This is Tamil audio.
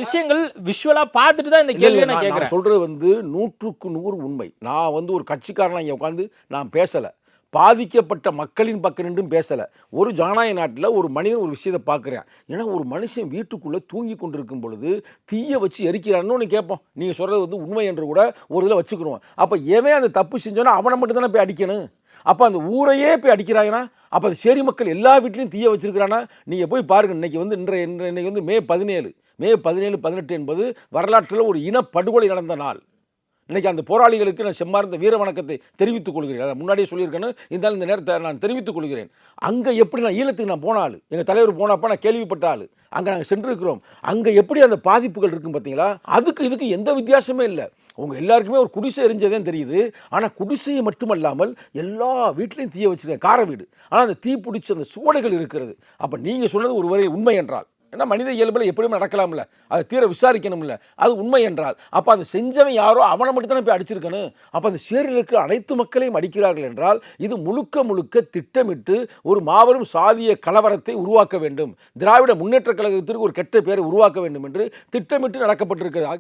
விஷயங்கள் விஷுவலா பார்த்துட்டு தான் இந்த கேள்வியை நான் நான் கேட்கிறேன். சொல்றது 100க்கு 100 உண்மை. நான் ஒரு கட்சிக்காரனா இங்க உட்கார்ந்து நான் பேசல. பாதிக்கப்பட்ட மக்களின் பக்கம் நின்றும் பேசல. ஒரு ஜனநாயக நாட்டில் ஒரு மனிதன் ஒரு விஷயத்தை பார்க்குறேன். ஏன்னா ஒரு மனுஷன் வீட்டுக்குள்ளே தூங்கி கொண்டிருக்கும் பொழுது தீயை வச்சு எரிக்கிறான்னு ஒன்று கேட்போம். நீங்கள் சொல்கிறது உண்மை என்று கூட ஒரு இதில் வச்சுக்கிறோம். அப்போ எவன் அந்த தப்பு செஞ்சோன்னா அவனை மட்டும் தானே போய் அடிக்கணும். அப்போ அந்த ஊரையே போய் அடிக்கிறாங்கன்னா அப்போ அது சேரி மக்கள் எல்லா வீட்லையும் தீயை வச்சிருக்கிறான்னா நீங்கள் போய் பாருங்கள். இன்னைக்கு மே 17 மே 17 18 என்பது வரலாற்றில் ஒரு இனப்படுகொலை நடந்த நாள். இன்னைக்கு அந்த போராளிகளுக்கு நான் செம்மார்ந்த வீர வணக்கத்தை தெரிவித்துக் கொள்கிறேன். அதை முன்னாடியே சொல்லியிருக்கேன்னு இருந்தாலும் இந்த நேரத்தை நான் தெரிவித்துக் கொள்கிறேன். அங்கே எப்படி நான் ஈழத்துக்கு நான் போன ஆள், எங்கள் தலைவர் போனப்போ நான் கேள்விப்பட்ட ஆள், அங்கே நாங்கள் சென்றிருக்கிறோம். அங்கே எப்படி அந்த பாதிப்புகள் இருக்கும் பார்த்தீங்களா? அதுக்கு இதுக்கு எந்த வித்தியாசமே இல்லை. உங்கள் எல்லாருக்குமே ஒரு குடிசை எரிஞ்சதே தெரியுது. ஆனால் குடிசையை மட்டுமல்லாமல் எல்லா வீட்லையும் தீயை வச்சிருக்கேன், கார வீடு. ஆனால் அந்த தீ பிடிச்ச அந்த சுவடுகள் இருக்கிறது. அப்போ நீங்கள் சொன்னது ஒரு வரை உண்மை என்றால், ஏன்னா மனித இயல்பில் எப்படியுமே நடக்கலாம்ல, அதை தீர விசாரிக்கணும்ல, அது உண்மை என்றால் அப்போ அதை செஞ்சவன் யாரோ அவனை மட்டும் தானே போய் அடிச்சிருக்கணும். அப்போ அந்த சேரில் இருக்கிற அனைத்து மக்களையும் அடிக்கிறார்கள் என்றால் இது முழுக்க முழுக்க திட்டமிட்டு ஒரு மாபெரும் சாதிய கலவரத்தை உருவாக்க வேண்டும், திராவிட முன்னேற்ற கழகத்திற்கு ஒரு கெட்ட பெயரை உருவாக்க வேண்டும் என்று திட்டமிட்டு நடக்கப்பட்டிருக்கிறது.